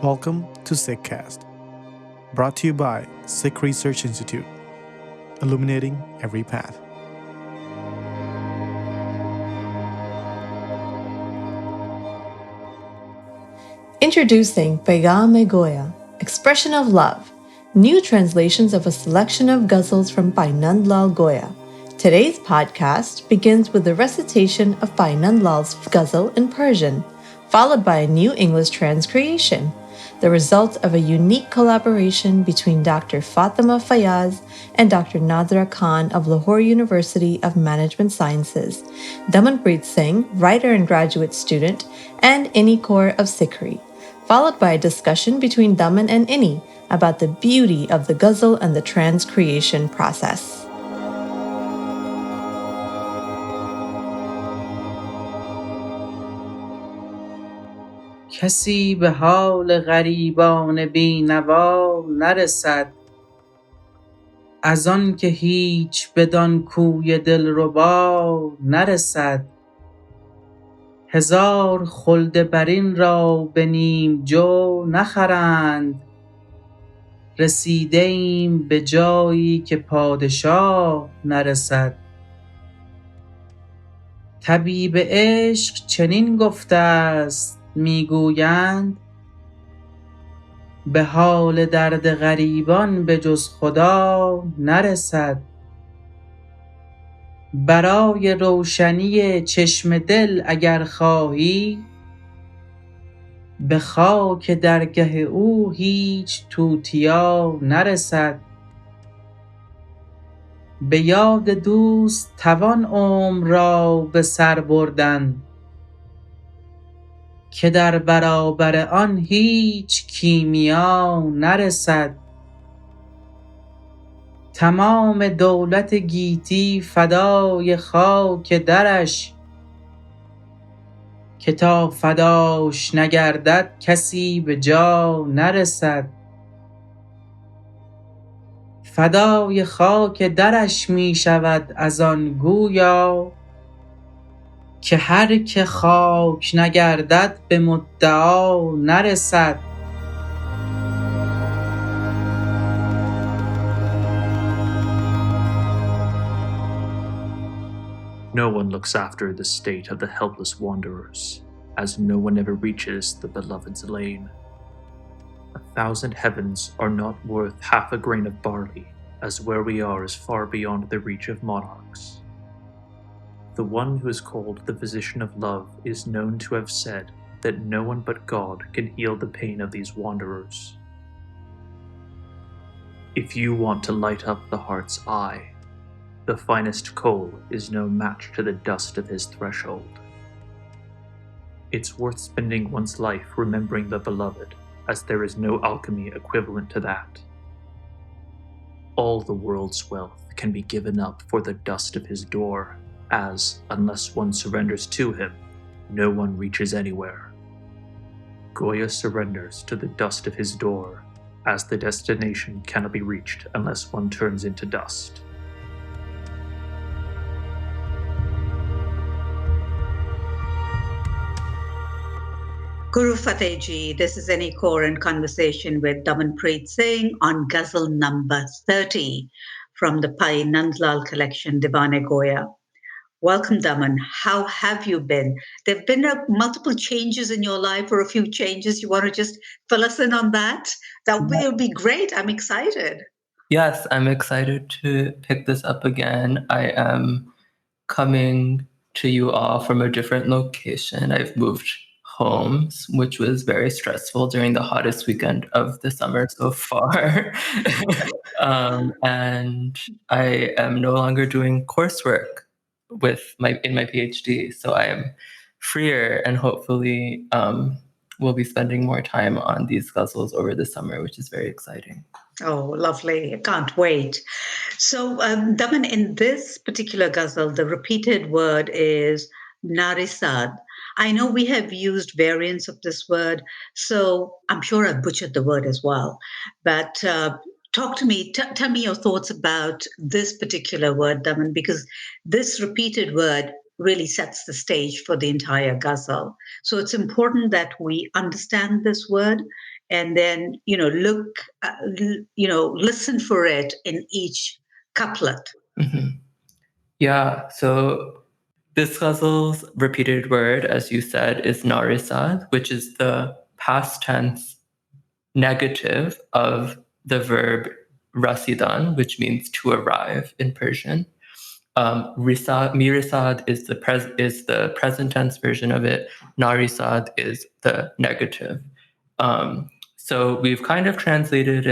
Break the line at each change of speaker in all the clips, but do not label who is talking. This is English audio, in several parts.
Welcome to Sikhcast, brought to you by Sikh Research Institute, illuminating every path.
Introducing Paigham-i-Goya, Expression of Love, new translations of a selection of ghazals from Bhai Nand Lal Goya. Today's podcast begins with the recitation of Bhai Nand Lal's ghazal in Persian, followed by a new English transcreation, the result of a unique collaboration between Dr. Fatima Fayyaz and Dr. Nadhra Khan of Lahore University of Management Sciences, Damanpreet Singh, writer and graduate student, and Inni Kaur of SikhRI, followed by a discussion between Daman and Inni about the beauty of the ghazal and the transcreation process.
کسی به حال غریبان بینوا نرسد از آن که هیچ بدان کوی دلربا نرسد هزار خلد برین را به نیم جو نخرند رسیده ایم به جایی که پادشاه نرسد طبیب عشق چنین گفته است میگویند به حال درد غریبان به جز خدا نرسد برای روشنی چشم دل اگر خواهی به خاک درگه او هیچ توتیا نرسد به یاد دوست توان عمر را به سر بردن که در برابر آن هیچ کیمیا نرسد تمام دولت گیتی فدای خاک درش که تا فداش نگردد کسی به جا نرسد فدای خاک درش می شود از آن گویا که هر که خاک نگردد به مدعا نرسد
No one looks after the state of the helpless wanderers, as no one ever reaches the beloved's lane. 1,000 heavens are not worth half a grain of barley, as where we are is far beyond the reach of monarchs. The one who is called the physician of love is known to have said that no one but God can heal the pain of these wanderers. If you want to light up the heart's eye, the finest coal is no match to the dust of his threshold. It's worth spending one's life remembering the beloved, as there is no alchemy equivalent to that. All the world's wealth can be given up for the dust of his door, as, unless one surrenders to him, no one reaches anywhere. Goya surrenders to the dust of his door, as the destination cannot be reached unless one turns into dust.
Guru Fateh Ji, this is Inni Kaur in conversation with Damanpreet Singh on Ghazal number 30 from the Bhai Nand Lal collection Divan-i-Goya. Welcome, Daman. How have you been? There have been multiple changes in your life or a few changes. You want to just fill us in on that? That will be great. I'm excited.
Yes, I'm excited to pick this up again. I am coming to you all from a different location. I've moved home, which was very stressful during the hottest weekend of the summer so far. And I am no longer doing coursework in my PhD, so I am freer and hopefully we'll be spending more time on these ghazals over the summer, which is very exciting.
Oh, lovely. I can't wait. So, Daman, in this particular ghazal, the repeated word is narisad. I know we have used variants of this word, so I'm sure I've butchered the word as well. But talk to me, tell me your thoughts about this particular word, Daman, because this repeated word really sets the stage for the entire ghazal. So it's important that we understand this word and then listen for it in each couplet.
Mm-hmm. Yeah, so this ghazal's repeated word, as you said, is narisad, which is the past tense negative of the verb rasidan, which means to arrive in Persian. Mirisad is the present tense version of it. Narisad is the negative. So we've kind of translated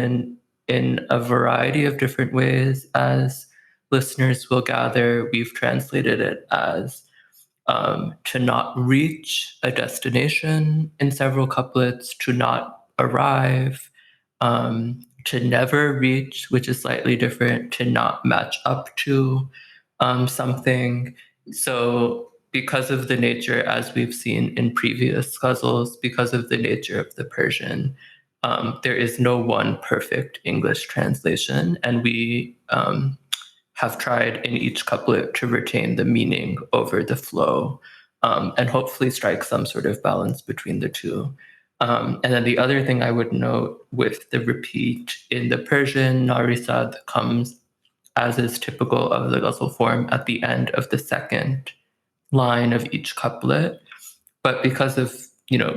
in a variety of different ways. As listeners will gather, we've translated it as to not reach a destination in several couplets, to not arrive, to never reach, which is slightly different, to not match up to something. So because of the nature, as we've seen in previous ghazals, because of the nature of the Persian, there is no one perfect English translation, and we have tried in each couplet to retain the meaning over the flow, and hopefully strike some sort of balance between the two. And then the other thing I would note with the repeat in the Persian, narisad comes, as is typical of the ghazal form, at the end of the second line of each couplet. But because of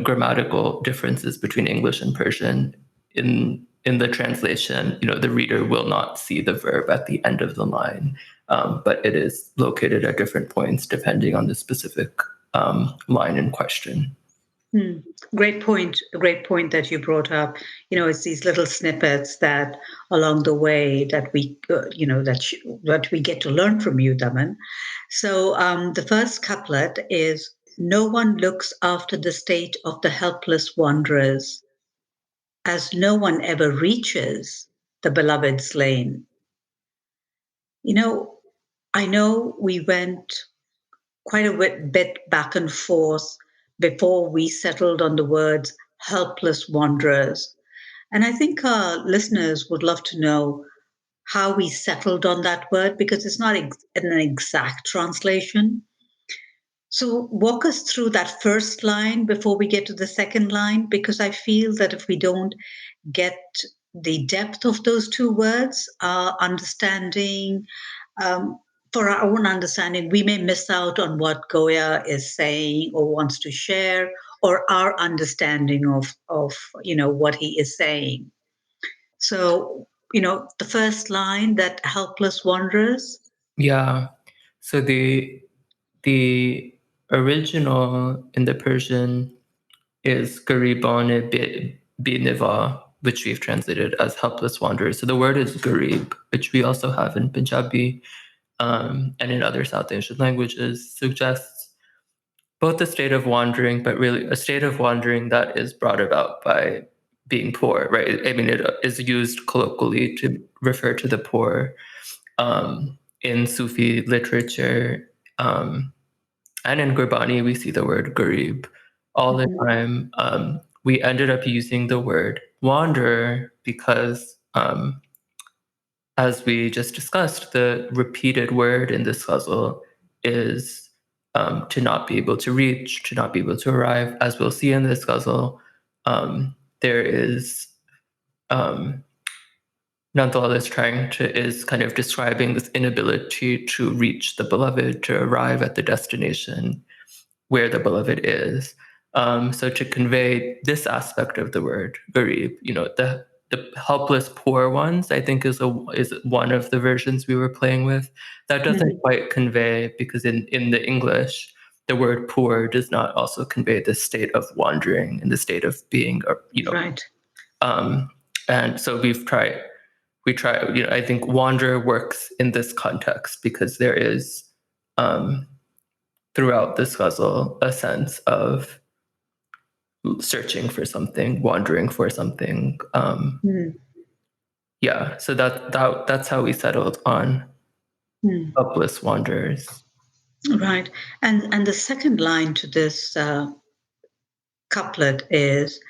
grammatical differences between English and Persian, in the translation, the reader will not see the verb at the end of the line, but it is located at different points depending on the specific line in question.
Great point. A great point that you brought up. It's these little snippets that along the way that we, that we get to learn from you, Daman. So the first couplet is, "No one looks after the state of the helpless wanderers, as no one ever reaches the beloved slain." I know we went quite a bit back and forth before we settled on the words helpless wanderers. And I think our listeners would love to know how we settled on that word, because it's not an exact translation. So walk us through that first line before we get to the second line, because I feel that if we don't get the depth of those two words, our understanding, for our own understanding, we may miss out on what Goya is saying or wants to share, or our understanding of what he is saying. So, the first line, that helpless wanderers.
Yeah. So the original in the Persian is garibane bi-niva, which we've translated as helpless wanderers. So the word is garib, which we also have in Punjabi, and in other South Asian languages, suggests both a state of wandering, but really a state of wandering that is brought about by being poor, right? I mean, it is used colloquially to refer to the poor in Sufi literature. And in Gurbani, we see the word garib all the time. We ended up using the word wanderer because, as we just discussed, the repeated word in this ghazal is to not be able to reach, to not be able to arrive. As we'll see in this ghazal, there is Nand Lal is kind of describing this inability to reach the beloved, to arrive at the destination where the beloved is. So to convey this aspect of the word garib, the helpless poor ones, I think is one of the versions we were playing with. That doesn't quite convey, because in the English, the word poor does not also convey the state of wandering and the state of being,
Right.
And so we try, I think wander works in this context because there is, throughout this ghazal, a sense of searching for something, wandering for something. Yeah, so that's how we settled on helpless wanderers.
Right. And the second line to this couplet is,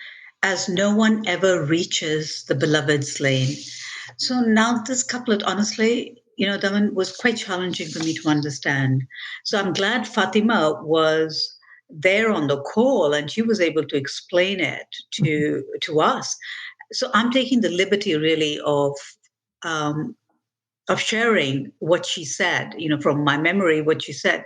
"As no one ever reaches the beloved slain." So now this couplet, honestly, Daman, was quite challenging for me to understand. So I'm glad Fatima was there on the call, and she was able to explain it to us. So I'm taking the liberty really um, of sharing what she said, from my memory, what she said.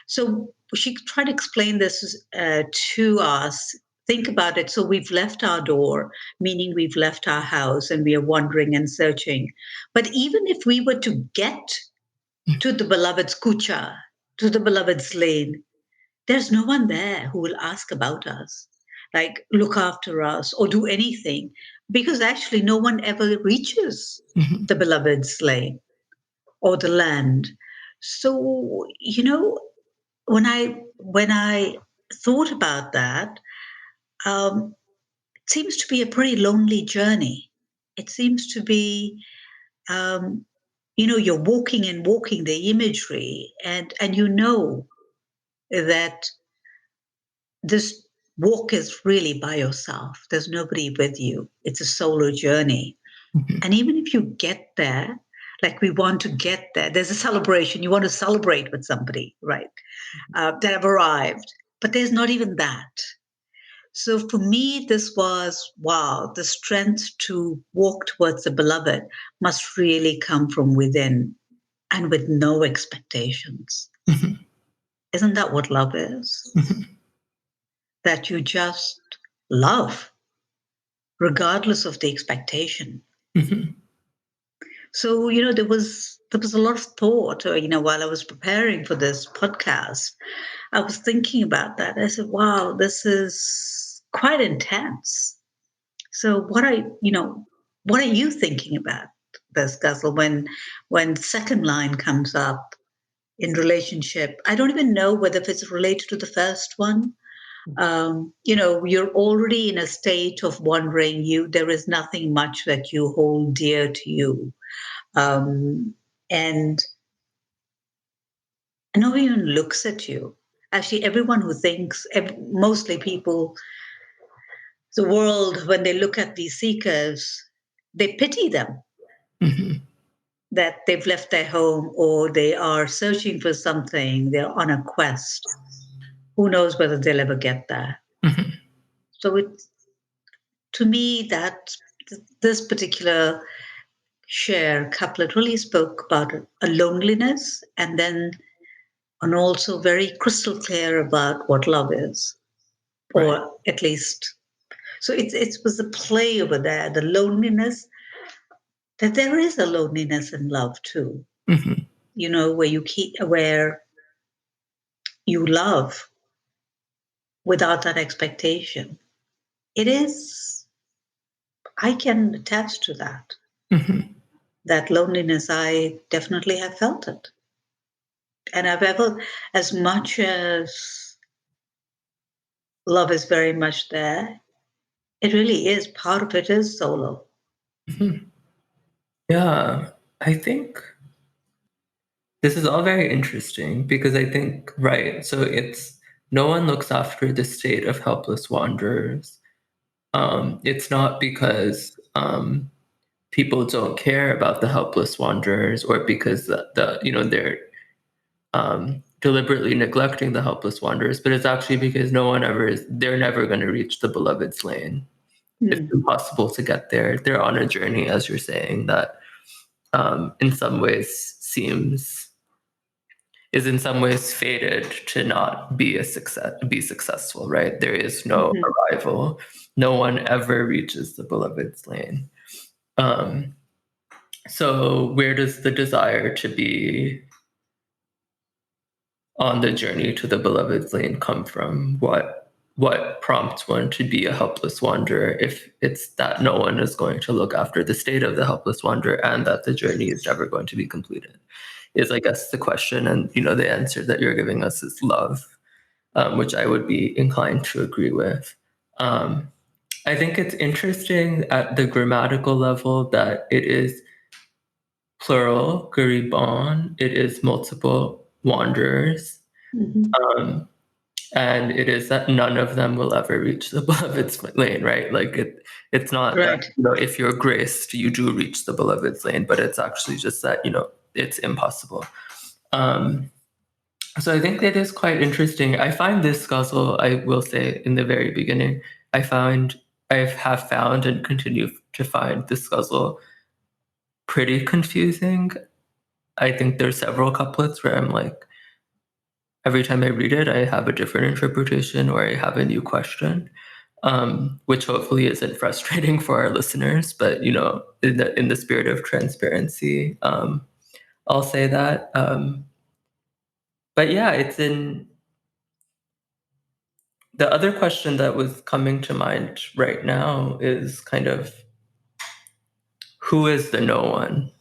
So she tried to explain this to us. Think about it. So we've left our door, meaning we've left our house, and we are wandering and searching. But even if we were to get to the beloved's kucha, to the beloved's lane, there's no one there who will ask about us, like look after us or do anything, because actually no one ever reaches the beloved's lane or the land. So, when I thought about that, it seems to be a pretty lonely journey. It seems to be, um, you're walking and walking the imagery, and that this walk is really by yourself. There's nobody with you. It's a solo journey. And even if you get there, like we want to get there, there's a celebration. You want to celebrate with somebody, right? That have arrived. But there's not even that. So for me, this was, wow, the strength to walk towards the beloved must really come from within and with no expectations. Isn't that what love is? That you just love, regardless of the expectation. So, there was a lot of thought, while I was preparing for this podcast, I was thinking about that. I said, wow, this is quite intense. So what are you thinking about this, Ghazal, when the second line comes up in relationship? I don't even know whether if it's related to the first one. You're already in a state of wondering, there is nothing much that you hold dear to you. And no one even looks at you. Actually, everyone who thinks, mostly people, the world, when they look at these seekers, they pity them that they've left their home or they are searching for something, they're on a quest. Who knows whether they'll ever get there? So to me, that this particular couplet really spoke about a loneliness, and also very crystal clear about what love is, or at least. So it was a play over there, the loneliness, that there is a loneliness in love too. Where you love without that expectation. It is, I can attach to that. That loneliness, I definitely have felt it. And as much as love is very much there, it really is, part of it is solo.
Yeah, I think this is all very interesting because I think, right, so it's no one looks after the state of helpless wanderers. It's not because people don't care about the helpless wanderers or because they're deliberately neglecting the helpless wanderers, but it's actually because they're never going to reach the beloved's lane. It's impossible to get there. They're on a journey, as you're saying, that in some ways is in some ways fated to not be successful, right? There is no arrival. No one ever reaches the beloved's lane. So where does the desire to be on the journey to the beloved's lane come from? What prompts one to be a helpless wanderer if it's that no one is going to look after the state of the helpless wanderer and that the journey is never going to be completed? Is, I guess, the question. And, the answer that you're giving us is love, which I would be inclined to agree with. I think it's interesting at the grammatical level that it is plural, gariban, it is multiple wanderers. And it is that none of them will ever reach the beloved's lane, right? Like it's not that, if you're graced, you do reach the beloved's lane, but it's actually just that, it's impossible. So I think that is quite interesting. I find this ghazal, I will say in the very beginning, I have found and continue to find this ghazal pretty confusing. I think there's several couplets where I'm like, every time I read it, I have a different interpretation or I have a new question, which hopefully isn't frustrating for our listeners. But in the spirit of transparency, I'll say that. But yeah, it's in the other question that was coming to mind right now is kind of who is the no one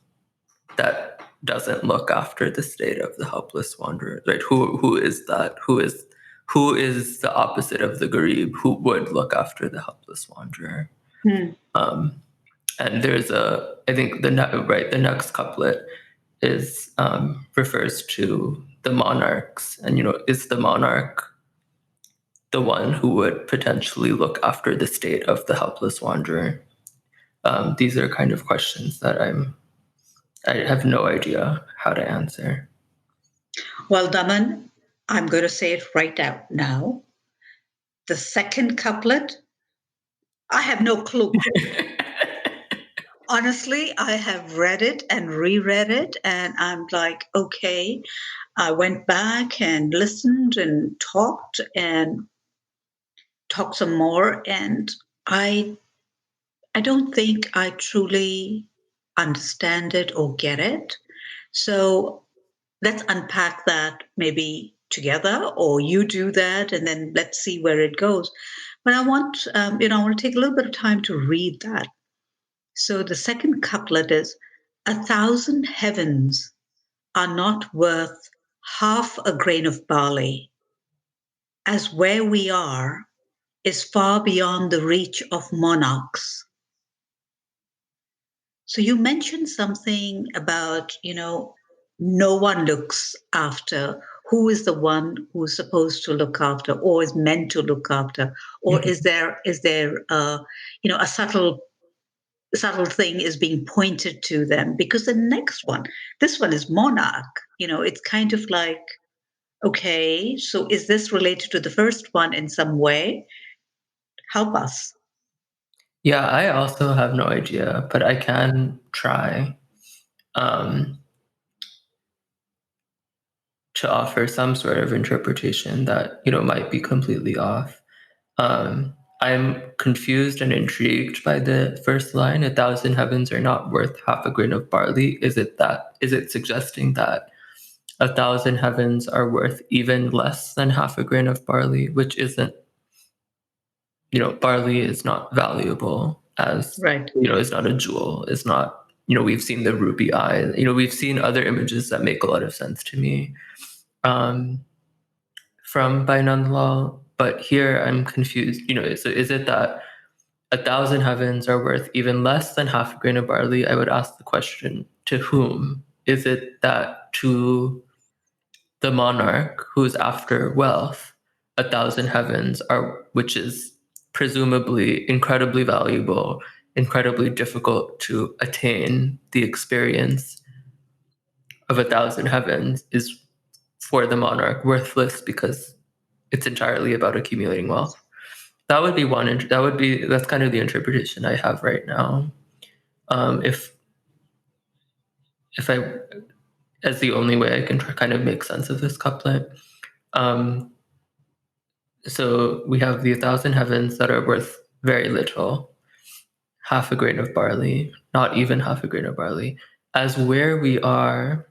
that doesn't look after the state of the helpless wanderer? Right? Who is that? Who is the opposite of the garib? Who would look after the helpless wanderer? And there's I think the next couplet is refers to the monarchs, and is the monarch the one who would potentially look after the state of the helpless wanderer? These are kind of questions that I have no idea how to answer.
Well, Daman, I'm going to say it right out now. The second couplet, I have no clue. Honestly, I have read it and reread it, and I'm like, okay. I went back and listened and talked some more, and I don't think I truly understand it or get it. So let's unpack that maybe together, or you do that, and then let's see where it goes. But I want, I want to take a little bit of time to read that. So the second couplet is, 1,000 heavens are not worth half a grain of barley, as where we are is far beyond the reach of monarchs. So you mentioned something about, no one looks after. Who is the one who's supposed to look after, or is meant to look after, or is there a subtle thing is being pointed to them? Because the next one, this one is monarch. It's kind of like, okay, so is this related to the first one in some way? Help us.
Yeah, I also have no idea, but I can try to offer some sort of interpretation that might be completely off. I'm confused and intrigued by the first line, 1,000 heavens are not worth half a grain of barley. Is it suggesting that 1,000 heavens are worth even less than half a grain of barley, which isn't, barley is not valuable as,
Right.
It's not a jewel. It's not, we've seen the ruby eye, we've seen other images that make a lot of sense to me from Bhai Nand Lal. But here I'm confused. So is it that 1,000 heavens are worth even less than half a grain of barley? I would ask the question, to whom? Is it that to the monarch who's after wealth, 1,000 heavens are, which is presumably incredibly valuable, incredibly difficult to attain, the experience of 1,000 heavens is for the monarch worthless because it's entirely about accumulating wealth? That would be one. That's kind of the interpretation I have right now. If I, as the only way I can kind of make sense of this couplet. So we have the 1,000 heavens that are worth very little, half a grain of barley, not even half a grain of barley, as where we are.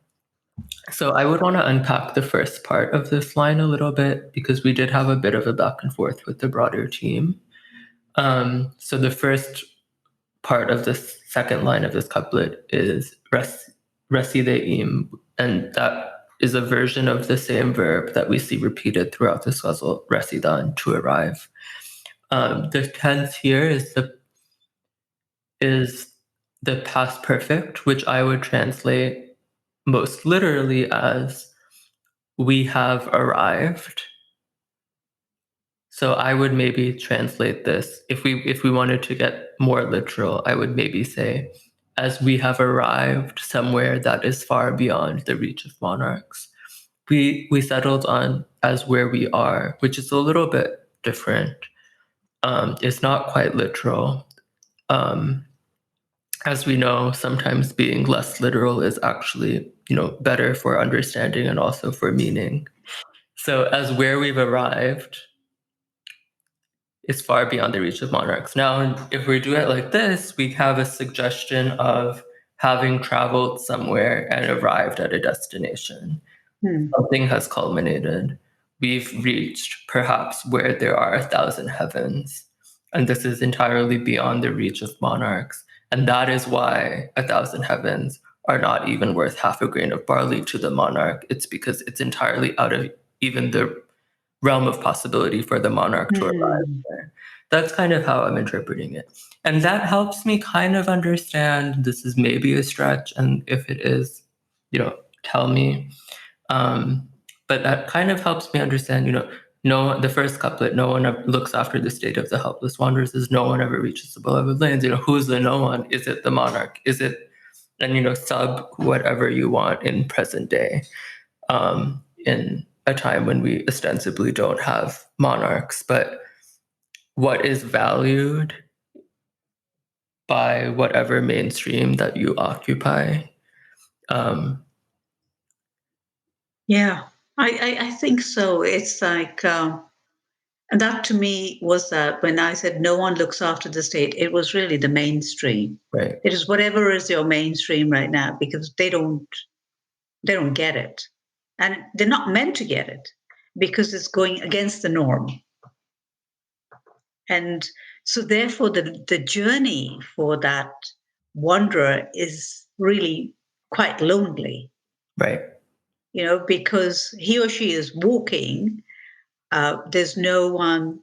So I would want to unpack the first part of this line a little bit because we did have a bit of a back and forth with the broader team. So the first part of this second line of this couplet is recitation, and that is a version of the same verb that we see repeated throughout this ghazal, residan, to arrive. The tense here is the past perfect, which I would translate most literally as we have arrived. So I would maybe translate this, if we wanted to get more literal, I would maybe say, as we have arrived somewhere that is far beyond the reach of monarchs. we settled on as where we are, which is a little bit different. It's not quite literal. As we know, sometimes being less literal is actually, better for understanding and also for meaning. So as where we've arrived is far beyond the reach of monarchs. Now, if we do it like this, we have a suggestion of having traveled somewhere and arrived at a destination. Something has culminated. We've reached perhaps where there are 1,000 heavens. And this is entirely beyond the reach of monarchs. And that is why 1,000 heavens are not even worth half a grain of barley to the monarch. It's because it's entirely out of even the realm of possibility for the monarch to arrive there. That's kind of how I'm interpreting it. And that helps me kind of understand this is maybe a stretch. And if it is, tell me. But that kind of helps me understand, no, the first couplet, no one ever looks after the state of the helpless wanderers, is no one ever reaches the beloved lands. Who's the no one? Is it the monarch? Is it, and sub whatever you want in present day, in a time when we ostensibly don't have monarchs. But what is valued by whatever mainstream that you occupy?
Yeah, I think so. It's like, and that to me was that when I said no one looks after the state, it was really the mainstream.
Right.
It is whatever is your mainstream right now, because they don't get it, and they're not meant to get it because it's going against the norm. And so therefore the journey for that wanderer is really quite lonely.
Right.
Because he or she is walking, there's no one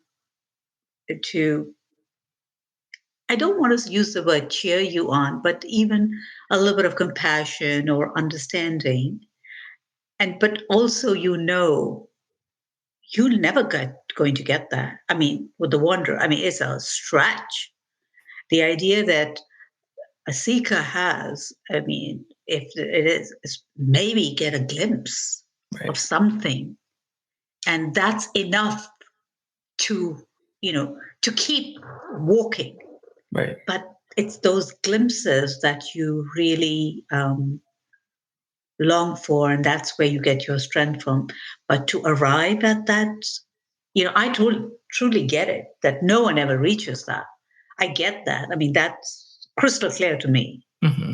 to, I don't want to use the word cheer you on, but even a little bit of compassion or understanding. But also, you're never going to get that. I mean, with the wanderer, it's a stretch. The idea that a seeker has, if it is maybe get a glimpse
Right.
of something, and that's enough to keep walking.
Right.
But it's those glimpses that you really long for, and that's where you get your strength from. But to arrive at that, I truly get it, that no one ever reaches that. I get that. That's crystal clear to me.
Mm-hmm.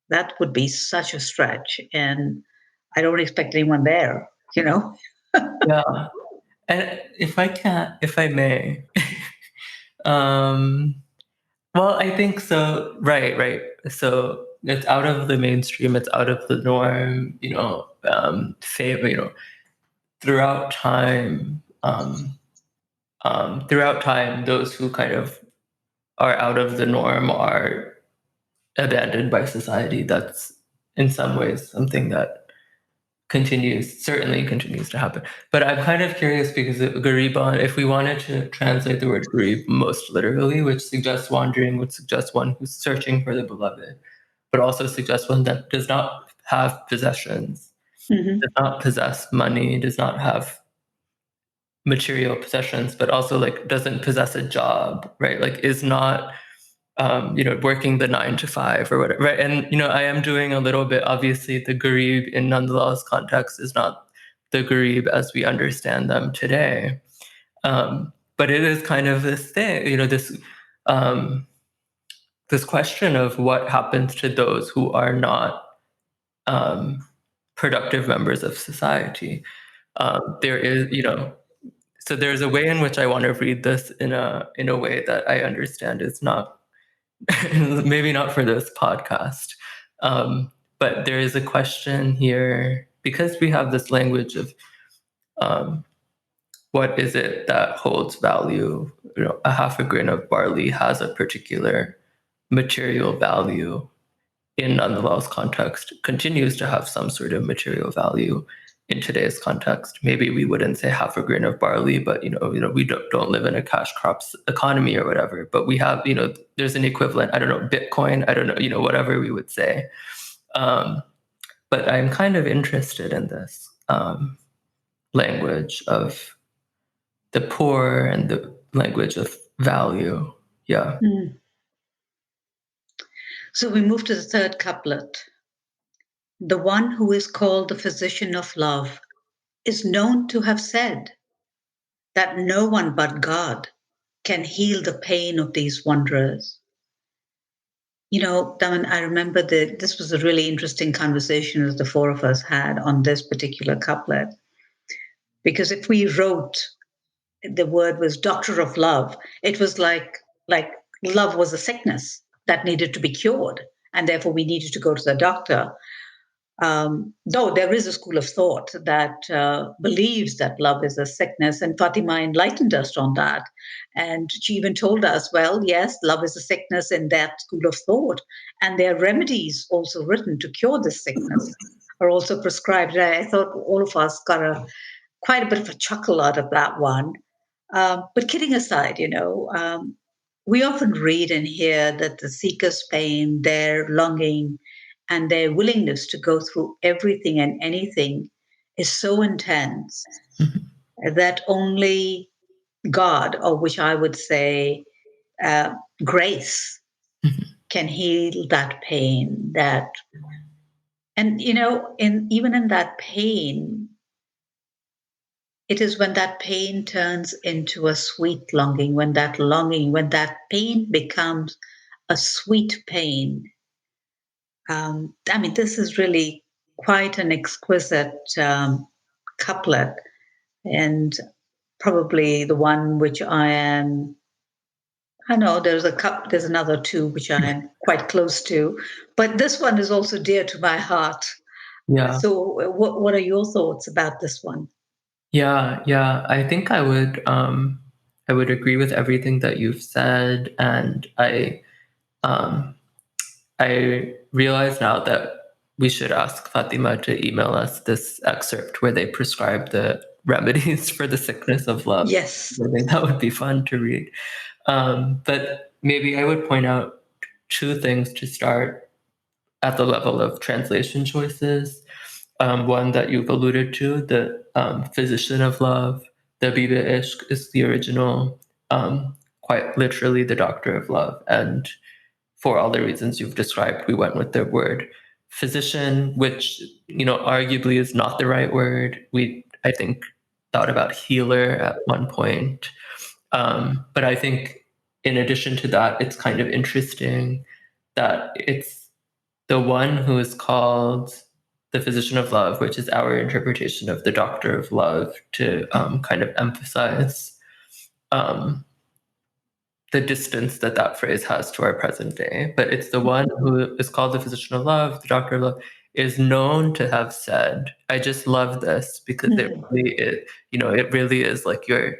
That would be such a stretch, and I don't expect anyone there,
Yeah. And if I may, well, I think so. Right. So it's out of the mainstream. It's out of the norm. Throughout time, those who kind of are out of the norm are abandoned by society. That's in some ways something that certainly continues to happen. But I'm kind of curious because Gariban, if we wanted to translate the word garib most literally, which suggests wandering, would suggest one who's searching for the beloved, but also suggests one that does not have possessions, does not possess money, does not have material possessions, but also doesn't possess a job, right? Is not working the 9 to 5 or whatever, right? And I am doing a little bit. Obviously, the garib in Nand Lal's context is not the garib as we understand them today, but it is kind of this thing, this question of what happens to those who are not productive members of society. There is, so there's a way in which I want to read this in a way that I understand is not. Maybe not for this podcast, but there is a question here, because we have this language of what is it that holds value? A half a grain of barley has a particular material value in Nand Lal's context, continues to have some sort of material value in today's context. Maybe we wouldn't say half a grain of barley, but we don't live in a cash crops economy or whatever. But we have, there's an equivalent. I don't know, Bitcoin. I don't know, whatever we would say. But I'm kind of interested in this language of the poor and the language of value. Yeah.
So we move to the third couplet. The one who is called the physician of love is known to have said that no one but God can heal the pain of these wanderers. Daman, I remember that this was a really interesting conversation that the four of us had on this particular couplet. Because if we wrote the word was doctor of love, it was like love was a sickness that needed to be cured, and therefore we needed to go to the doctor. Though there is a school of thought that believes that love is a sickness, and Fatima enlightened us on that. And she even told us, well, yes, love is a sickness in that school of thought. And there are remedies also written to cure this sickness, are also prescribed. I thought all of us got quite a bit of a chuckle out of that one. But kidding aside, we often read and hear that the seeker's pain, their longing, and their willingness to go through everything and anything is so intense that only God, or which I would say grace, can heal that pain. And even in that pain, it is when that pain turns into a sweet longing, when that pain becomes a sweet pain. This is really quite an exquisite couplet, and probably the one which I know there's another two which I am quite close to, but this one is also dear to my heart.
Yeah.
So what are your thoughts about this one?
Yeah. I think I would agree with everything that you've said, and I realize now that we should ask Fatima to email us this excerpt where they prescribe the remedies for the sickness of love.
Yes.
I think that would be fun to read. But maybe I would point out two things to start at the level of translation choices. One that you've alluded to, the physician of love, the Biba Ishq is the original, quite literally the doctor of love. And for all the reasons you've described, we went with the word physician, which, arguably is not the right word. We, I think, thought about healer at one point. But I think in addition to that, it's kind of interesting that it's the one who is called the physician of love, which is our interpretation of the doctor of love, to kind of emphasize the distance that phrase has to our present day. But it's the one who is called the physician of love, the doctor of love, is known to have said, I just love this because it really is like you're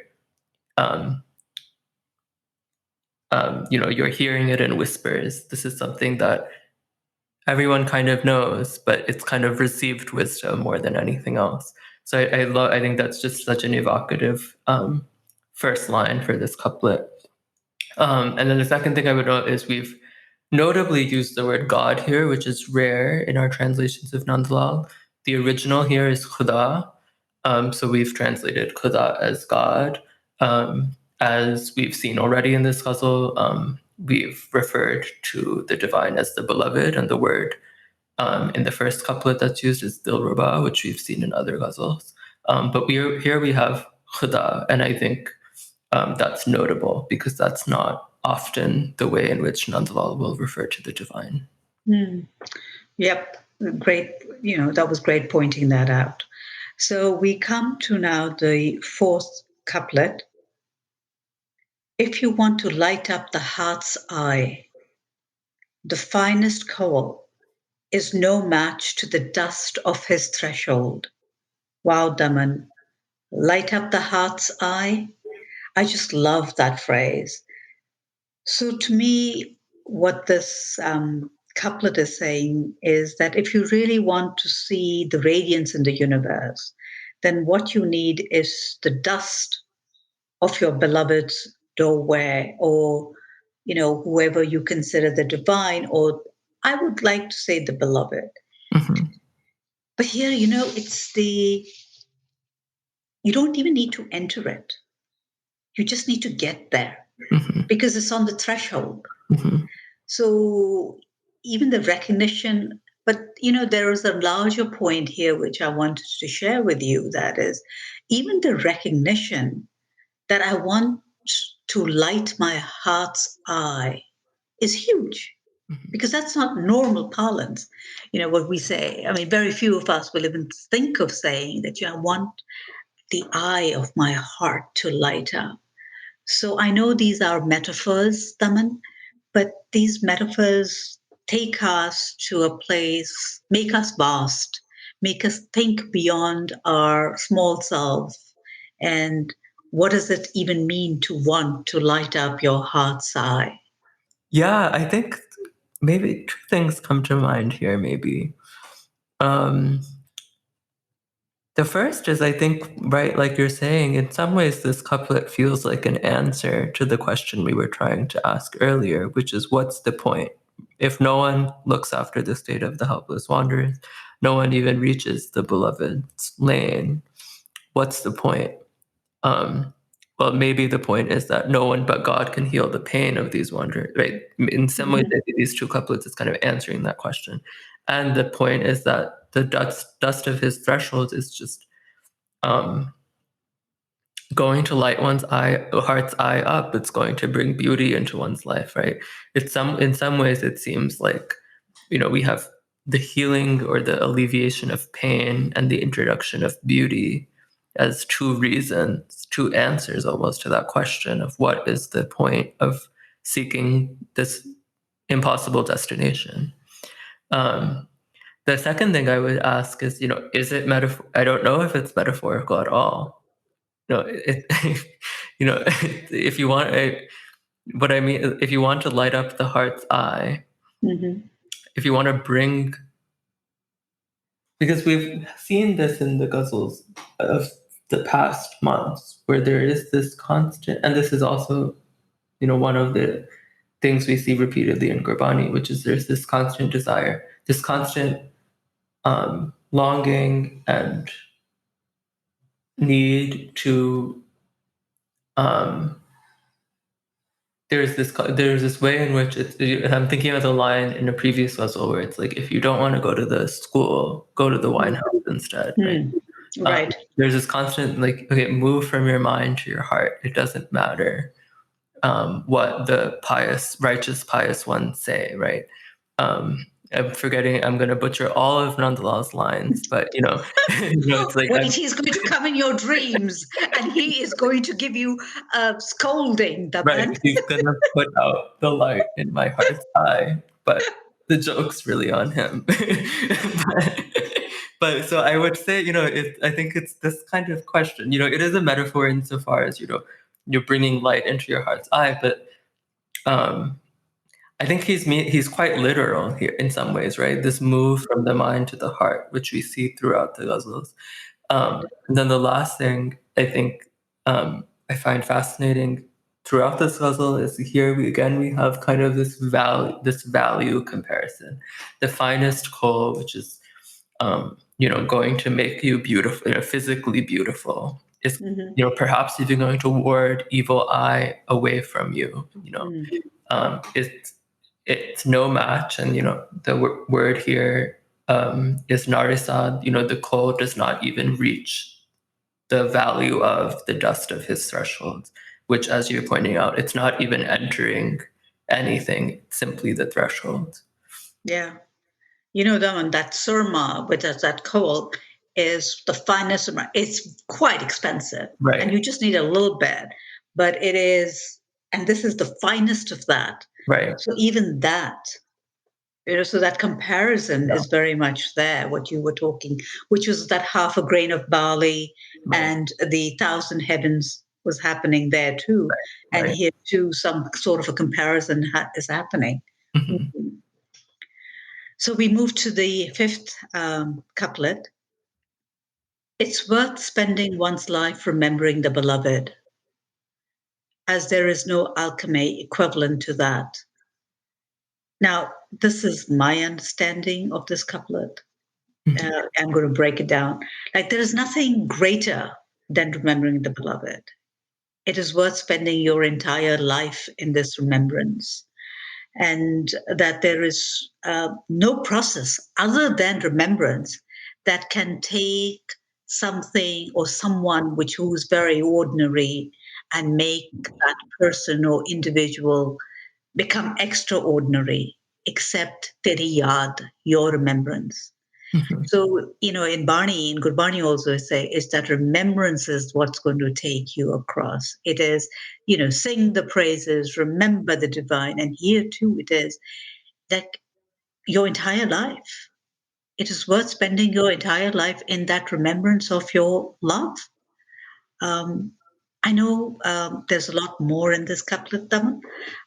hearing it in whispers. This is something that everyone kind of knows, but it's kind of received wisdom more than anything else. So I think that's just such an evocative first line for this couplet. And then the second thing I would note is we've notably used the word God here, which is rare in our translations of Nand Lal. The original here is Khuda. So we've translated Khuda as God. As we've seen already in this ghazal, we've referred to the divine as the beloved, and the word in the first couplet that's used is Dilruba, which we've seen in other ghazals. But here we have Khuda, and I think that's notable because that's not often the way in which Nand Lal will refer to the divine.
Yep, great. That was great pointing that out. So we come to now the fourth couplet. If you want to light up the heart's eye, the finest coal is no match to the dust of his threshold. Wow, Daman, light up the heart's eye. I just love that phrase. So to me, what this couplet is saying is that if you really want to see the radiance in the universe, then what you need is the dust of your beloved's doorway, or whoever you consider the divine, or I would like to say the beloved. But here, you don't even need to enter it. You just need to get there because it's on the threshold. So even the recognition, but there is a larger point here which I wanted to share with you. That is, even the recognition that I want to light my heart's eye is huge. Because that's not normal parlance. What we say. I mean, very few of us will even think of saying that I want the eye of my heart to light up. So I know these are metaphors, Daman, but these metaphors take us to a place, make us vast, make us think beyond our small self. And what does it even mean to want to light up your heart's eye?
Yeah, I think maybe two things come to mind here, maybe. The first is, I think, right, like you're saying, in some ways this couplet feels like an answer to the question we were trying to ask earlier, which is, what's the point? If no one looks after the state of the helpless wanderers, no one even reaches the beloved's lane, what's the point? Well, maybe the point is that no one but God can heal the pain of these wanderers, right? In some ways, these two couplets is kind of answering that question. And the point is that the dust of his threshold is just going to light one's heart's eye up. It's going to bring beauty into one's life, right? In some ways, it seems like, we have the healing or the alleviation of pain and the introduction of beauty as two reasons, two answers almost to that question of what is the point of seeking this impossible destination. The second thing I would ask is, is it metaphor? I don't know if it's metaphorical at all. If you want, what I mean, if you want to light up the heart's eye, if you want to bring, because we've seen this in the ghazals of the past months, where there is this constant, and this is also, one of the things we see repeatedly in Gurbani, which is there's this constant desire, this constant longing and need to there's this way in which I'm thinking of the line in a previous ghazal where it's like, if you don't want to go to the school, go to the wine house instead.
Right.
There's this constant okay, move from your mind to your heart. It doesn't matter what the righteous pious ones say, right? I'm forgetting. I'm going to butcher all of Nand Lal's lines, but it's like,
wait, he's going to come in your dreams, and he is going to give you a scolding.
Right, he's going to put out the light in my heart's eye, but the joke's really on him. but so I would say, I think it's this kind of question. It is a metaphor insofar as you're bringing light into your heart's eye, but I think he's quite literal here in some ways, right? This move from the mind to the heart, which we see throughout the ghazals. And then the last thing I think I find fascinating throughout this ghazal is here we have kind of this value comparison. The finest kohl, which is going to make you beautiful, physically beautiful, is perhaps even going to ward evil eye away from you. It's no match, and the word here is narisad. The kohl does not even reach the value of the dust of his threshold, which, as you're pointing out, it's not even entering anything, it's simply the threshold.
Yeah. Daman, that surma, which is that kohl, is the finest surma. It's quite expensive,
right?
And you just need a little bit, but it is, and this is the finest of that,
right?
So even that, so that comparison is very much there. What you were talking, which was that half a grain of barley, and the 1,000 heavens was happening there too, and here too, some sort of a comparison is happening. So we move to the fifth couplet. It's worth spending one's life remembering the beloved, as there is no alchemy equivalent to that. Now, this is my understanding of this couplet. I'm going to break it down. Like, there is nothing greater than remembering the beloved. It is worth spending your entire life in this remembrance, and that there is no process other than remembrance that can take something or someone which who's very ordinary and make that person or individual become extraordinary, except teri yaad, your remembrance. So, in Barney, in Gurbani also say, is that remembrance is what's going to take you across. It is, sing the praises, remember the divine. And here too, it is that your entire life, it is worth spending your entire life in that remembrance of your love. Um, I know there's a lot more in this couplet, Daman.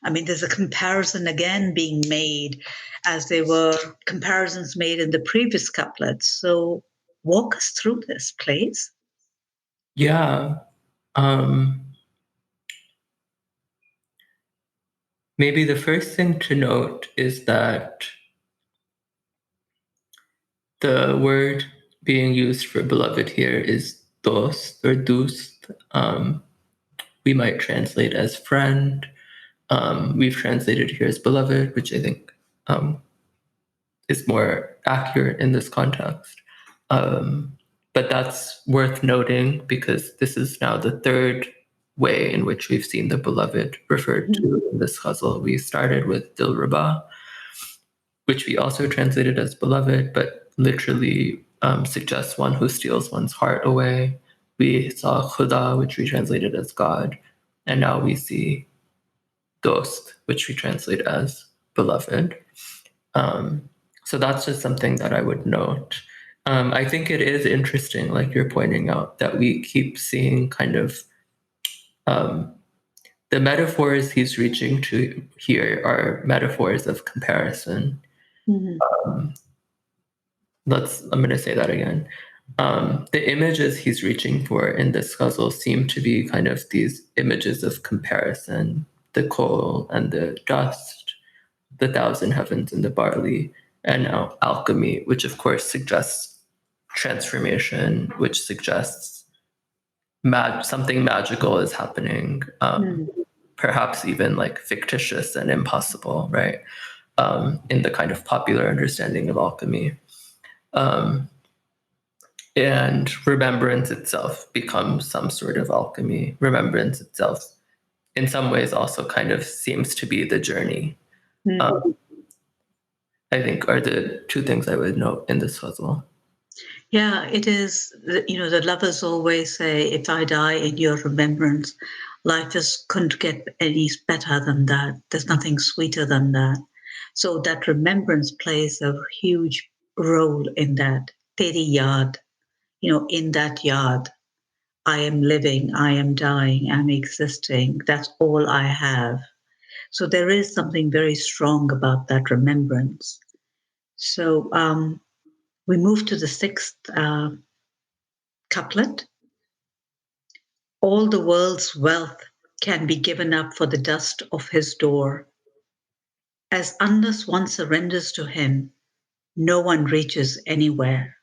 I mean, there's a comparison again being made as there were comparisons made in the previous couplets. So walk us through this, please.
Yeah. Maybe the first thing to note is that the word being used for beloved here is dost or dust. We might translate as friend. We've translated here as beloved, which I think is more accurate in this context. But that's worth noting because this is now the third way in which we've seen the beloved referred to in this ghazal. We started with Dilruba, which we also translated as beloved, but literally suggests one who steals one's heart away. We saw Khuda, which we translated as God, and now we see Dost, which we translate as beloved. So that's just something that I would note. I think it is interesting, like you're pointing out, that we keep seeing kind of the metaphors he's reaching to here are metaphors of comparison. I'm going to say that again. The images he's reaching for in this ghazal seem to be kind of these images of comparison, the coal and the dust, the thousand heavens and the barley, and now alchemy, which of course suggests transformation, which suggests something magical is happening, perhaps even like fictitious and impossible, right? In the kind of popular understanding of alchemy. And remembrance itself becomes some sort of alchemy. Remembrance itself, in some ways, also kind of seems to be the journey. I think are the two things I would note in this puzzle.
Yeah, it is. The lovers always say, if I die in your remembrance, life couldn't get any better than that. There's nothing sweeter than that. So that remembrance plays a huge role in that. Teri yaad, in that yaad, I am living, I am dying, I'm existing. That's all I have. So there is something very strong about that remembrance. So we move to the sixth couplet. All the world's wealth can be given up for the dust of his door. As unless one surrenders to him, no one reaches anywhere.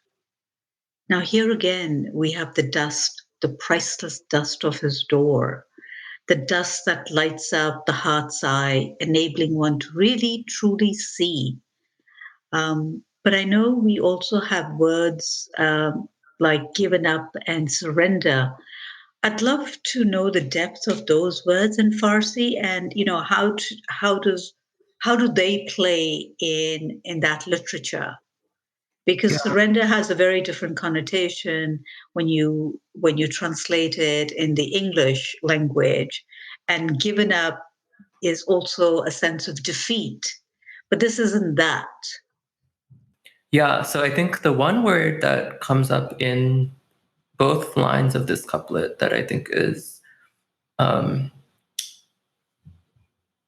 Now, here again, we have the dust, the priceless dust of his door, the dust that lights up the heart's eye, enabling one to really, truly see. But I know we also have words like given up and surrender. I'd love to know the depth of those words in Farsi, and how do they play in that literature? Because surrender has a very different connotation when you translate it in the English language, and given up is also a sense of defeat. But this isn't that.
Yeah, so I think the one word that comes up in both lines of this couplet that I think is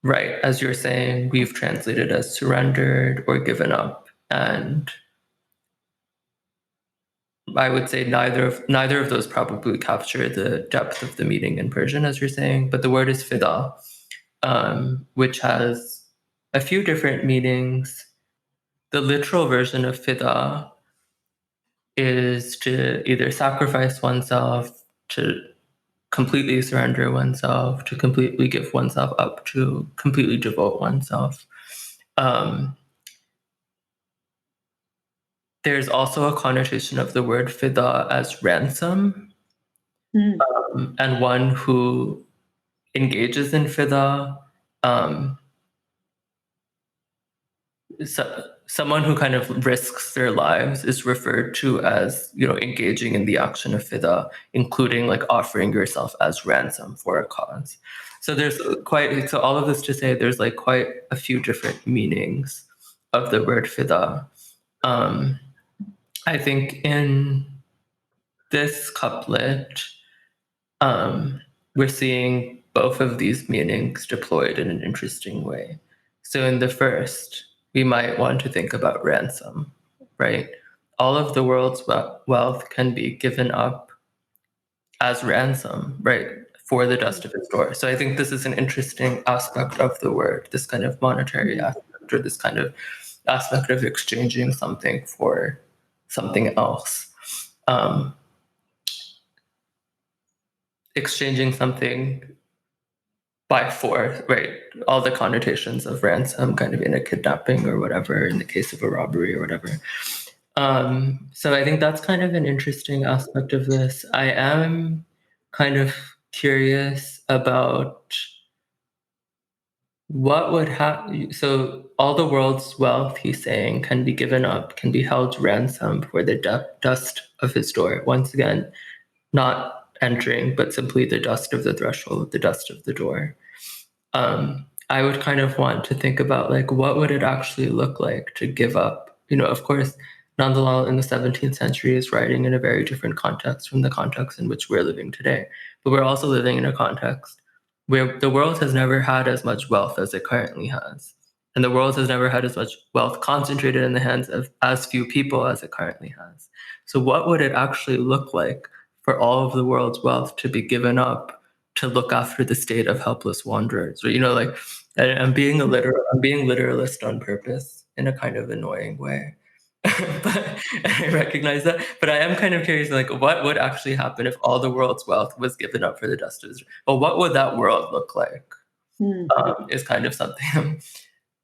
right, as you're saying, we've translated as surrendered or given up, and I would say neither of those probably capture the depth of the meaning in Persian, as you're saying. But the word is fida, which has a few different meanings. The literal version of fida is to either sacrifice oneself, to completely surrender oneself, to completely give oneself up, to completely devote oneself. There's also a connotation of the word fida as ransom, and one who engages in fida, someone who kind of risks their lives is referred to as, engaging in the action of fida, including like offering yourself as ransom for a cause. So so all of this to say there's like quite a few different meanings of the word fida. I think in this couplet, we're seeing both of these meanings deployed in an interesting way. So in the first, we might want to think about ransom, right? All of the world's wealth can be given up as ransom, right, for the dust of his door. So I think this is an interesting aspect of the word, this kind of monetary aspect, or this kind of aspect of exchanging something for something else. Exchanging something by force, right? All the connotations of ransom, kind of in a kidnapping or whatever, in the case of a robbery or whatever. So I think that's kind of an interesting aspect of this. I am kind of curious about what would happen. So all the world's wealth, he's saying, can be given up, can be held ransom for the dust of his door. Once again, not entering, but simply the dust of the threshold, the dust of the door. I would kind of want to think about like, what would it actually look like to give up? Of course, Nand Lal in the 17th century is writing in a very different context from the context in which we're living today. But we're also living in a context where the world has never had as much wealth as it currently has. And the world has never had as much wealth concentrated in the hands of as few people as it currently has. So what would it actually look like for all of the world's wealth to be given up to look after the state of helpless wanderers? Or, I'm being literalist on purpose in a kind of annoying way. But I recognize that. But I am kind of curious, like, what would actually happen if all the world's wealth was given up for the dust of Israel? Well, what would that world look like? Is kind of something I'm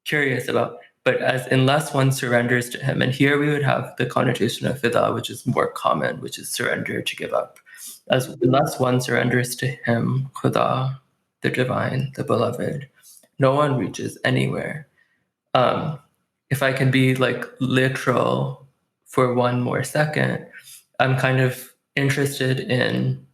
curious about. But unless one surrenders to him, and here we would have the connotation of fida, which is more common, which is surrender, to give up. Unless one surrenders to him, Khuda, the divine, the beloved, no one reaches anywhere. If I can be like literal for one more second, I'm kind of interested in,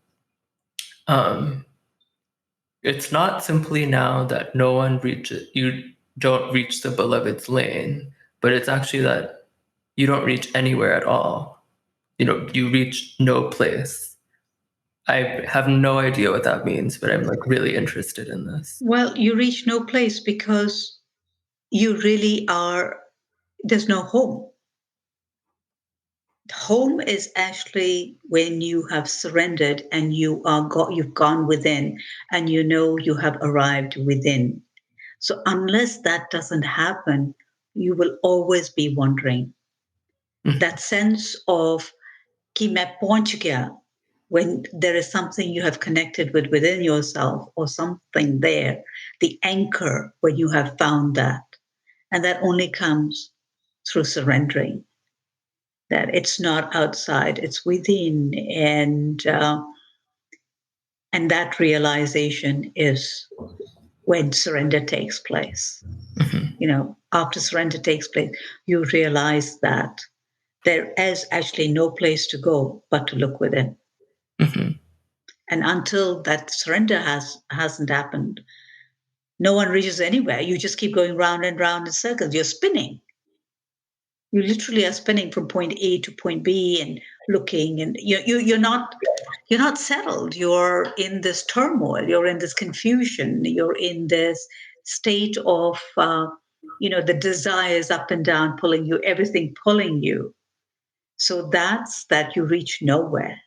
it's not simply now that no one reaches, you don't reach the beloved's lane, but it's actually that you don't reach anywhere at all. You reach no place. I have no idea what that means, but I'm like really interested in this.
Well, you reach no place because you really are, there's no home. Home is actually when you have surrendered and you've gone within and you have arrived within. So unless that doesn't happen, you will always be wandering. That sense of कि मैं पहुंच गया, when there is something you have connected with within yourself or something there, the anchor when you have found that. And that only comes through surrendering, that it's not outside, it's within. And that realization is when surrender takes place. After surrender takes place, you realize that there is actually no place to go but to look within. And until that surrender hasn't happened, no one reaches anywhere. You just keep going round and round in circles. You're spinning. You literally are spinning from point A to point B and looking, and you're not settled. You're in this turmoil. You're in this confusion. You're in this state of the desires up and down pulling you, everything pulling you. So that's that you reach nowhere.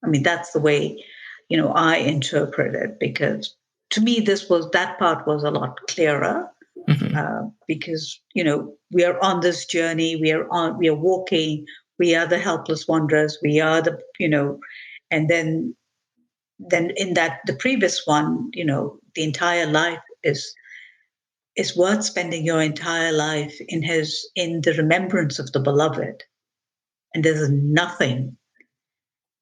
I mean, that's the way I interpret it, because to me that part was a lot clearer. because we are on this journey. We are walking. We are the helpless wanderers. We are the and then in that the previous one, the entire life is worth spending your entire life in the remembrance of the beloved, and there's nothing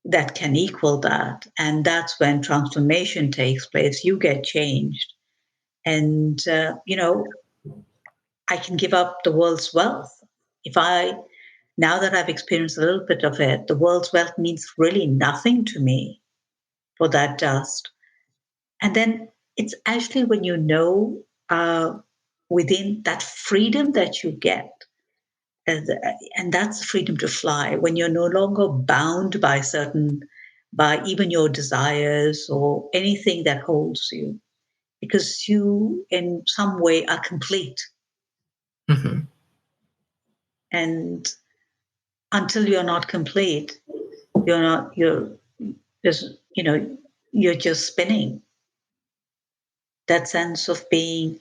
that can equal that. And that's when transformation takes place. You get changed, and I can give up the world's wealth if now that I've experienced a little bit of it. The world's wealth means really nothing to me for that dust. And then it's actually when within that freedom that you get, and that's freedom to fly, when you're no longer bound by even your desires or anything that holds you, because you in some way are complete.
Mm-hmm.
And until you're not complete, you're just spinning. That sense of being,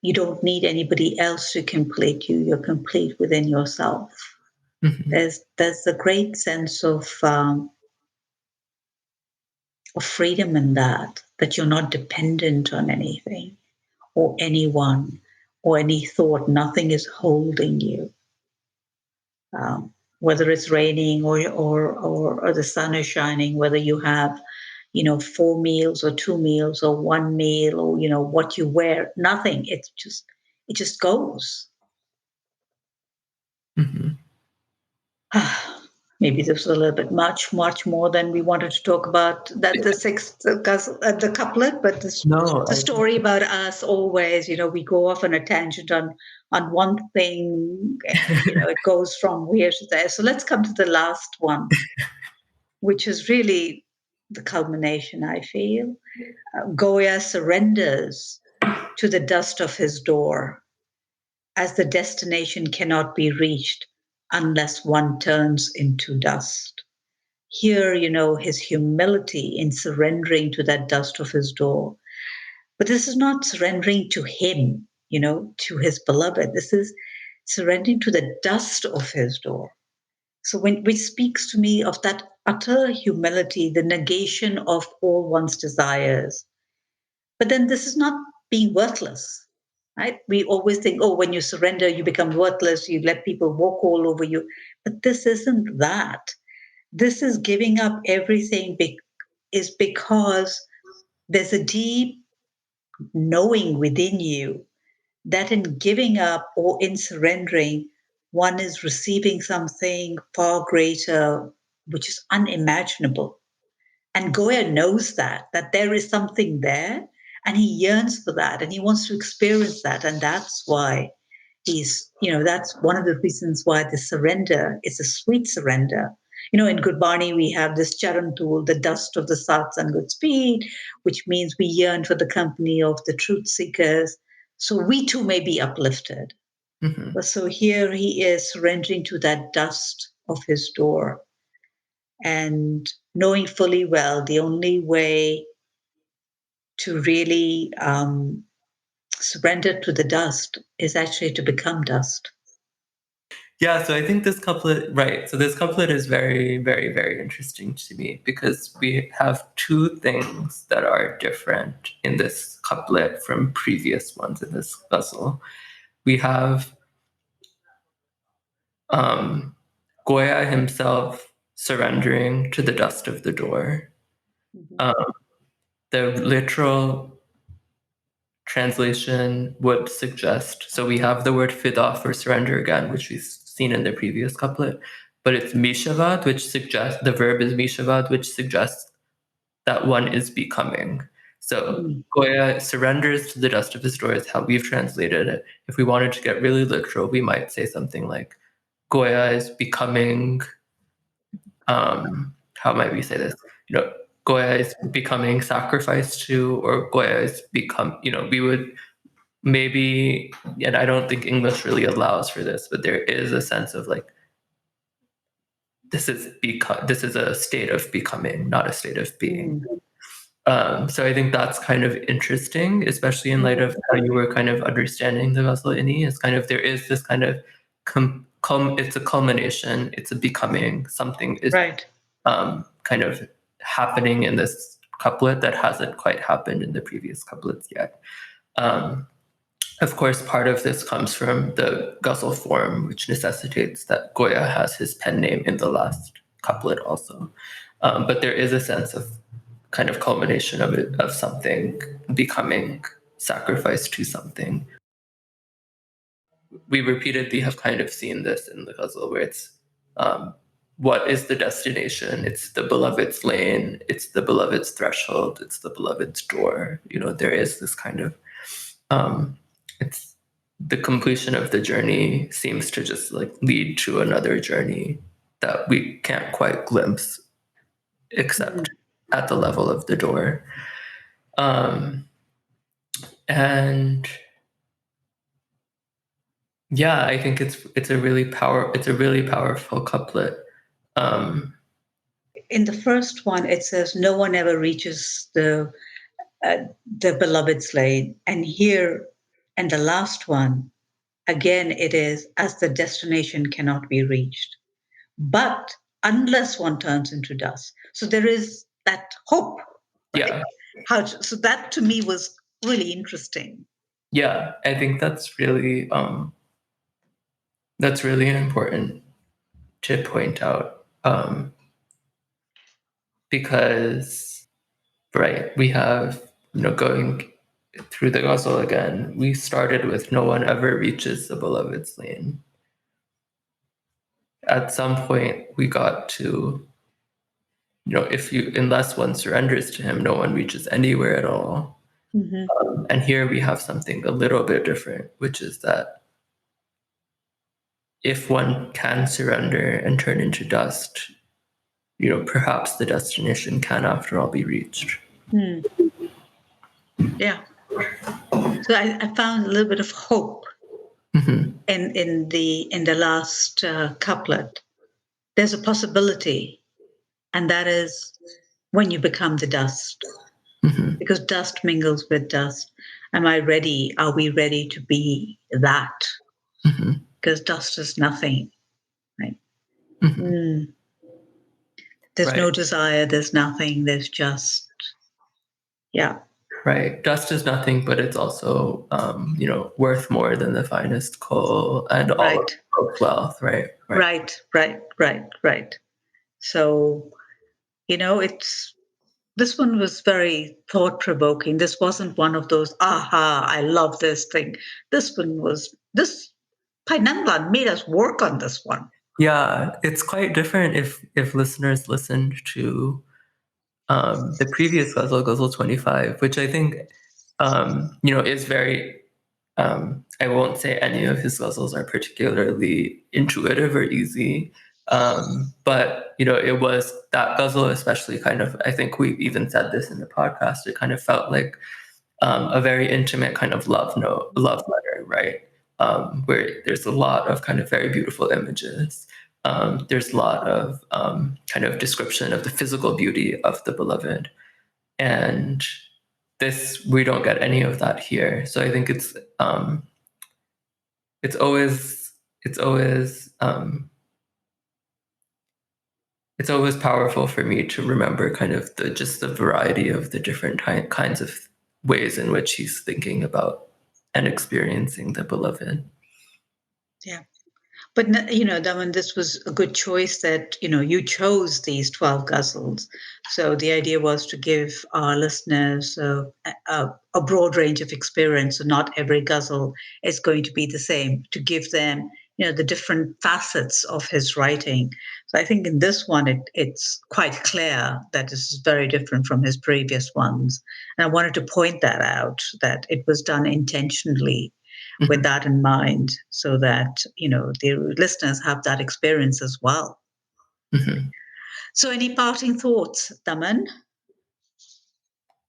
you don't need anybody else to complete you. You're complete within yourself.
Mm-hmm.
There's a great sense of freedom in that you're not dependent on anything or anyone or any thought. Nothing is holding you. Whether it's raining or the sun is shining, whether you have 4 meals or 2 meals or 1 meal, or what you wear, nothing. It just goes.
Mm-hmm.
Maybe this was a little bit much more than we wanted to talk about that the sixth the couplet, but the story about us always, we go off on a tangent on one thing, it goes from here to there. So let's come to the last one, which is really the culmination, I feel. Goya surrenders to the dust of his door, as the destination cannot be reached unless one turns into dust. Here, his humility in surrendering to that dust of his door. But this is not surrendering to him, to his beloved. This is surrendering to the dust of his door. So which speaks to me of that utter humility, the negation of all one's desires. But then this is not being worthless, right? We always think, oh, when you surrender, you become worthless, you let people walk all over you. But this isn't that. This is giving up everything is because there's a deep knowing within you that in giving up or in surrendering, one is receiving something far greater, which is unimaginable. And Goya knows that there is something there, and he yearns for that, and he wants to experience that. And that's why that's one of the reasons why the surrender is a sweet surrender. In Gurbani, we have this charantul, the dust of the Sats and good speed, which means we yearn for the company of the truth seekers, so we too may be uplifted.
Mm-hmm.
So here he is surrendering to that dust of his door, and knowing fully well the only way to really surrender to the dust is actually to become dust.
Yeah, so I think this couplet, right. So this couplet is very, very, very interesting to me, because we have two things that are different in this couplet from previous ones in this ghazal. We have Goya himself surrendering to the dust of the door.
Mm-hmm.
The literal translation would suggest, so we have the word fida for surrender again, which we've seen in the previous couplet, but it's mishavad, which suggests, the verb is mishavad, which suggests that one is becoming. So Goya surrenders to the dust of his door is how we've translated it. If we wanted to get really literal, we might say something like, Goya is becoming, how might we say this? Goya is becoming sacrificed to, or Goya is we would maybe, and I don't think English really allows for this, but there is a sense of like, this is a state of becoming, not a state of being. So I think that's kind of interesting, especially in light of how you were kind of understanding the Ghazal Inni. Is kind of there is this kind of it's a culmination, it's a becoming, something is
Right.
kind of happening in this couplet that hasn't quite happened in the previous couplets yet. Of course, part of this comes from the Ghazal form, which necessitates that Goya has his pen name in the last couplet also. But there is a sense of kind of culmination of it, of something becoming sacrificed to something. We repeatedly have kind of seen this in the Ghazal, where it's what is the destination? It's the beloved's lane, it's the beloved's threshold, it's the beloved's door. You know, there is this kind of it's the completion of the journey seems to just like lead to another journey that we can't quite glimpse except at the level of the door. And yeah, I think it's a really powerful couplet.
In the first one, it says, "No one ever reaches the beloved's lane," and here, and the last one, again, it is, "As the destination cannot be reached, but unless one turns into dust." So there is that hope. Right?
Yeah.
So that to me was really interesting.
Yeah, I think that's really important to point out, because right, we have, going through the Ghazal again, we started with "No one ever reaches the beloved's lane." At some point, we got to, unless one surrenders to him, no one reaches anywhere at all. And here we have something a little bit different, which is that if one can surrender and turn into dust, perhaps the destination can, after all, be reached.
Yeah. So I found a little bit of hope in the last couplet. There's a possibility, and that is when you become the dust, because dust mingles with dust. Am I ready? Are we ready to be that? Because dust is nothing, right? There's no desire, there's nothing, there's just, yeah.
Right. Dust is nothing, but it's also, worth more than the finest coal and all of wealth, right?
Right. So, this one was very thought-provoking. This wasn't one of those, aha, I love this thing. This Bhai Nand Lal made us work on this one.
Yeah, it's quite different if listeners listened to the previous Ghazal 25, which I think, is very, I won't say any of his ghazals are particularly intuitive or easy, but, it was that ghazal especially kind of, I think we even said this in the podcast, it kind of felt like a very intimate kind of love letter, right? Where there's a lot of kind of very beautiful images. There's a lot of kind of description of the physical beauty of the beloved. And we don't get any of that here. So I think it's always powerful for me to remember kind of just the variety of the different kinds of ways in which he's thinking about and experiencing the beloved.
Yeah. But, Daman, this was a good choice that, you chose these 12 ghazals. So the idea was to give our listeners a broad range of experience. So not every ghazal is going to be the same, to give them, the different facets of his writing. So I think in this one, it's quite clear that this is very different from his previous ones. And I wanted to point that out, that it was done intentionally with that in mind, so that the listeners have that experience as well. So any parting thoughts, Daman?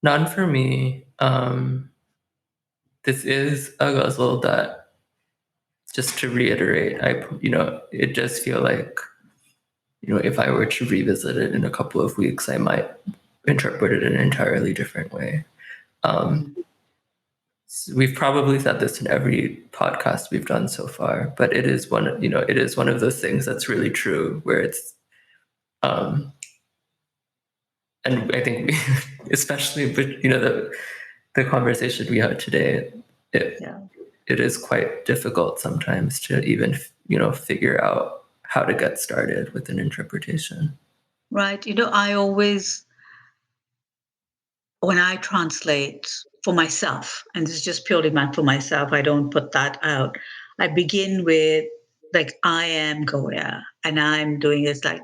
None for me. This is a ghazal that, just to reiterate, it does feel like, if I were to revisit it in a couple of weeks, I might interpret it in an entirely different way. We've probably said this in every podcast we've done so far, but it is one of those things that's really true, where it's, and I think especially, but the conversation we had today, it is quite difficult sometimes to even figure out how to get started with an interpretation.
Right. I always, when I translate for myself, and this is just purely meant for myself, I don't put that out. I begin with, like, I am Goya, and I'm doing this like,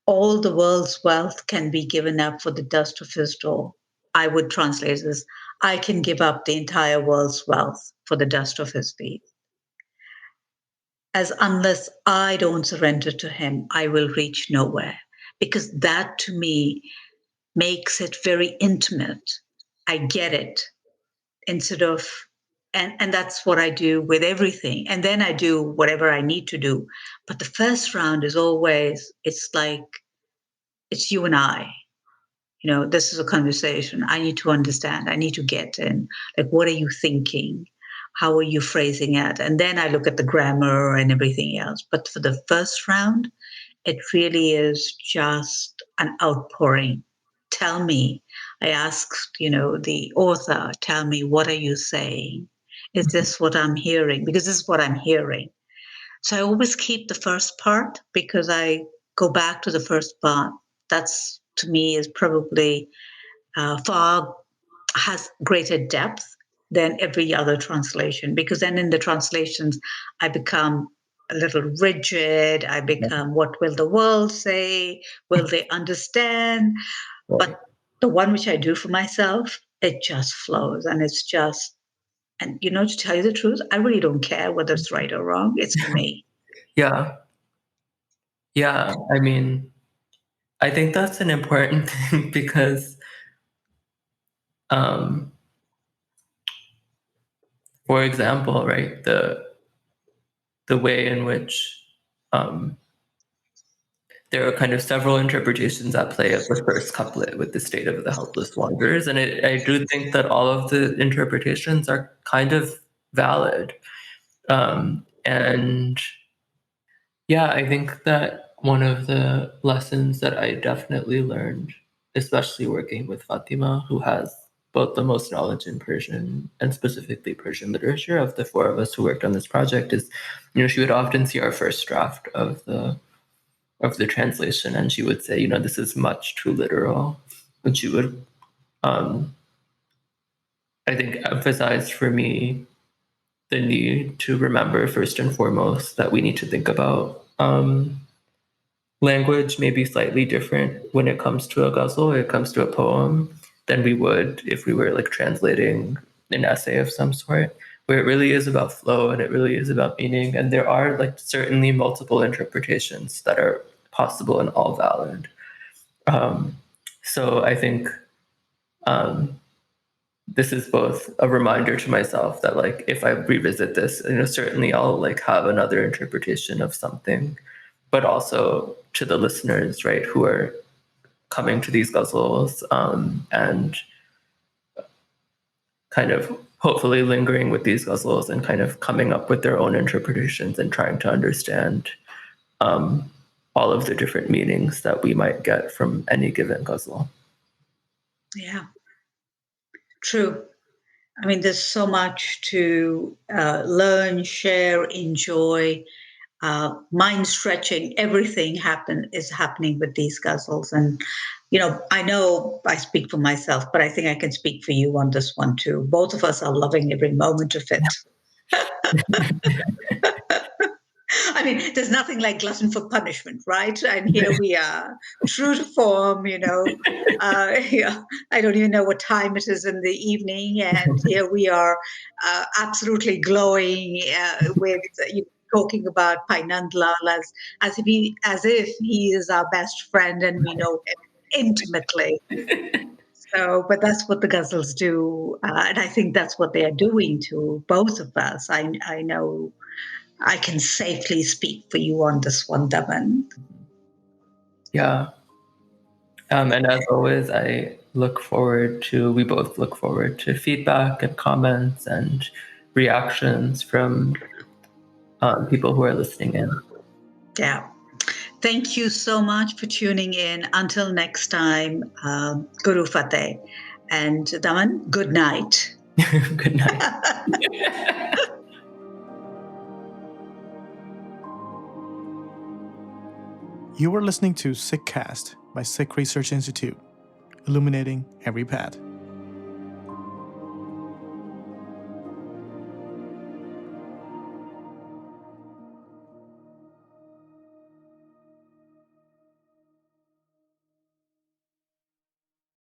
all the world's wealth can be given up for the dust of his door. I would translate this, I can give up the entire world's wealth for the dust of his feet. As unless I don't surrender to him, I will reach nowhere. Because that to me makes it very intimate. I get it instead of, and that's what I do with everything. And then I do whatever I need to do. But the first round is always, it's like, it's you and I. This is a conversation. I need to understand. I need to get in. Like, what are you thinking? How are you phrasing it? And then I look at the grammar and everything else. But for the first round, it really is just an outpouring. Tell me. I asked, the author, tell me, what are you saying? Is this what I'm hearing? Because this is what I'm hearing. So I always keep the first part because I go back to the first part. That's, to me, is probably far has greater depth than every other translation, because then in the translations I become a little rigid. I become, what will the world say? Will they understand? But the one which I do for myself, it just flows, and it's just, and to tell you the truth, I really don't care whether it's right or wrong. It's for me.
Yeah. I mean, I think that's an important thing because, for example, right, the way in which there are kind of several interpretations at play of the first couplet with the state of the helpless wanderers, and I do think that all of the interpretations are kind of valid, and yeah, I think that one of the lessons that I definitely learned, especially working with Fatima, who has both the most knowledge in Persian and specifically Persian literature of the four of us who worked on this project, is, she would often see our first draft of the translation, and she would say, this is much too literal. And she would, I think, emphasize for me the need to remember first and foremost that we need to think about language maybe slightly different when it comes to a ghazal, when it comes to a poem, than we would if we were like translating an essay of some sort, where it really is about flow and it really is about meaning. And there are like certainly multiple interpretations that are possible and all valid. So I think this is both a reminder to myself that, like, if I revisit this, certainly I'll like have another interpretation of something, but also to the listeners, right, who are coming to these ghazals and kind of hopefully lingering with these ghazals and kind of coming up with their own interpretations and trying to understand all of the different meanings that we might get from any given ghazal.
Yeah, true. I mean, there's so much to learn, share, enjoy, mind stretching. Everything is happening with these ghazals. And, I know I speak for myself, but I think I can speak for you on this one too. Both of us are loving every moment of it. I mean, there's nothing like glutton for punishment, right? And here we are, true to form, I don't even know what time it is in the evening. And here we are absolutely glowing with, talking about Bhai Nand Lal as if he is our best friend and we know him intimately. So, but that's what the ghazals do. And I think that's what they are doing to both of us. I know I can safely speak for you on this one, Daman.
Yeah. And as always, we both look forward to feedback and comments and reactions from people who are listening in.
Yeah. Thank you so much for tuning in. Until next time, Guru Fateh. And Daman, good night.
Good night.
You were listening to SikhCast by Sikh Research Institute, illuminating every path.